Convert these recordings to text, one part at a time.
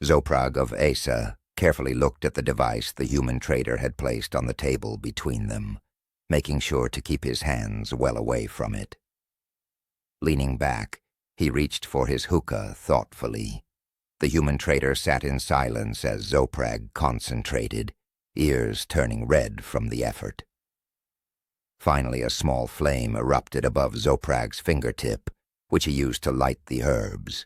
Zoprag of Asa carefully looked at the device the human trader had placed on the table between them, making sure to keep his hands well away from it. Leaning back, he reached for his hookah thoughtfully. The human trader sat in silence as Zoprag concentrated, ears turning red from the effort. Finally, a small flame erupted above Zoprag's fingertip, which he used to light the herbs.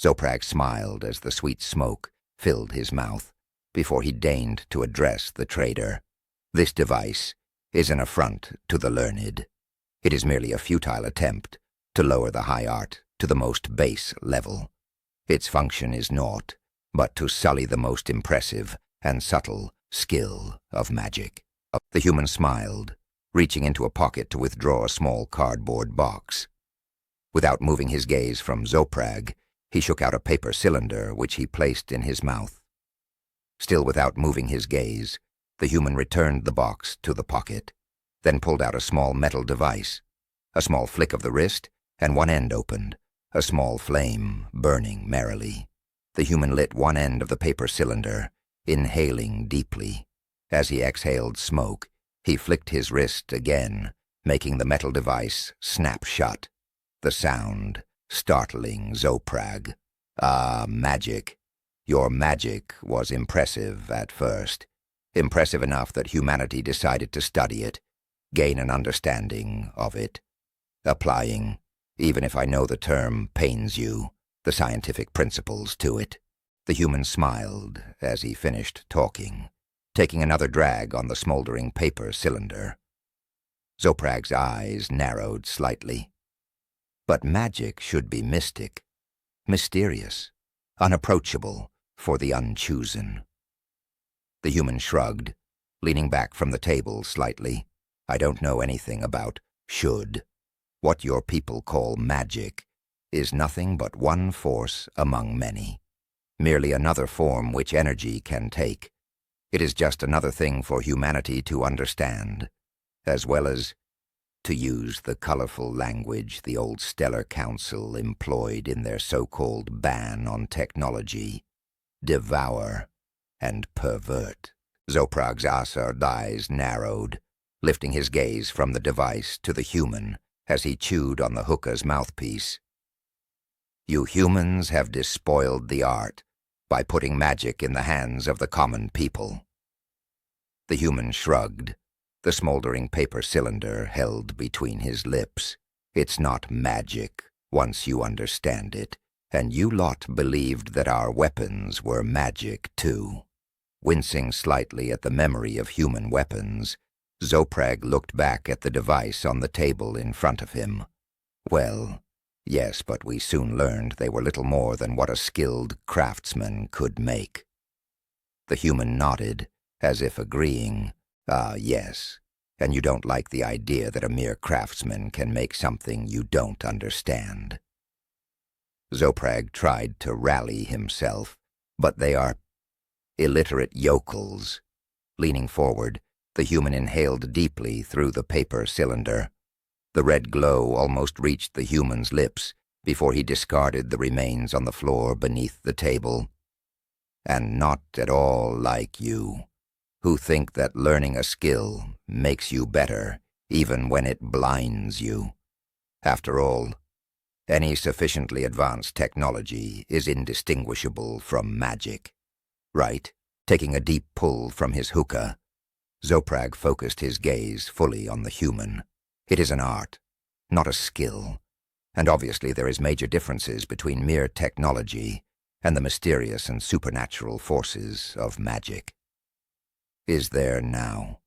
Zoprag smiled as the sweet smoke filled his mouth before he deigned to address the trader. This device is an affront to the learned. It is merely a futile attempt to lower the high art to the most base level. Its function is naught but to sully the most impressive and subtle skill of magic. The human smiled, reaching into a pocket to withdraw a small cardboard box. Without moving his gaze from Zoprag, he shook out a paper cylinder which he placed in his mouth. Still without moving his gaze, the human returned the box to the pocket, then pulled out a small metal device. A small flick of the wrist, and one end opened, a small flame burning merrily. The human lit one end of the paper cylinder, inhaling deeply. As he exhaled smoke, he flicked his wrist again, making the metal device snap shut. The sound startling Zoprag. Ah, magic. Your magic was impressive at first. Impressive enough that humanity decided to study it, gain an understanding of it. Applying, even if I know the term pains you, the scientific principles to it. The human smiled as he finished talking, taking another drag on the smoldering paper cylinder. Zoprag's eyes narrowed slightly. But magic should be mystic, mysterious, unapproachable for the unchosen. The human shrugged, leaning back from the table slightly. I don't know anything about should. What your people call magic is nothing but one force among many, merely another form which energy can take. It is just another thing for humanity to understand, as well as to use the colorful language the old Stellar Council employed in their so-called ban on technology: devour and pervert. Zoprag's Asard eyes narrowed, lifting his gaze from the device to the human as he chewed on the hookah's mouthpiece. You humans have despoiled the art by putting magic in the hands of the common people. The human shrugged, the smoldering paper cylinder held between his lips. It's not magic, once you understand it, and you lot believed that our weapons were magic too. Wincing slightly at the memory of human weapons, Zoprag looked back at the device on the table in front of him. Well, yes, but we soon learned they were little more than what a skilled craftsman could make. The human nodded, as if agreeing. Ah, yes, and you don't like the idea that a mere craftsman can make something you don't understand. Zoprag tried to rally himself, but they are illiterate yokels. Leaning forward, the human inhaled deeply through the paper cylinder. The red glow almost reached the human's lips before he discarded the remains on the floor beneath the table. And not at all like you, who think that learning a skill makes you better even when it blinds you. After all, any sufficiently advanced technology is indistinguishable from magic. Right? Taking a deep pull from his hookah, Zoprag focused his gaze fully on the human. It is an art, not a skill, and obviously there is major differences between mere technology and the mysterious and supernatural forces of magic. Is there now?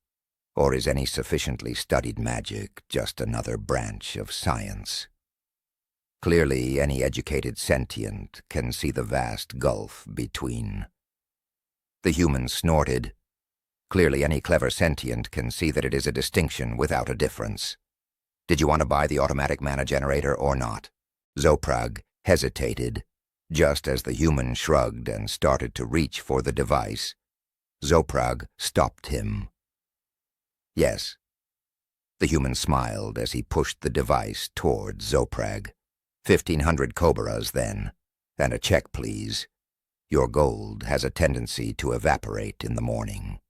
Or is any sufficiently studied magic just another branch of science? Clearly, any educated sentient can see the vast gulf between. The human snorted. Clearly, any clever sentient can see that it is a distinction without a difference. Did you want to buy the automatic mana generator or not? Zoprag hesitated, just as the human shrugged and started to reach for the device. Zoprag stopped him. Yes. The human smiled as he pushed the device toward Zoprag. 1,500 cobras, then, and a check, please. Your gold has a tendency to evaporate in the morning.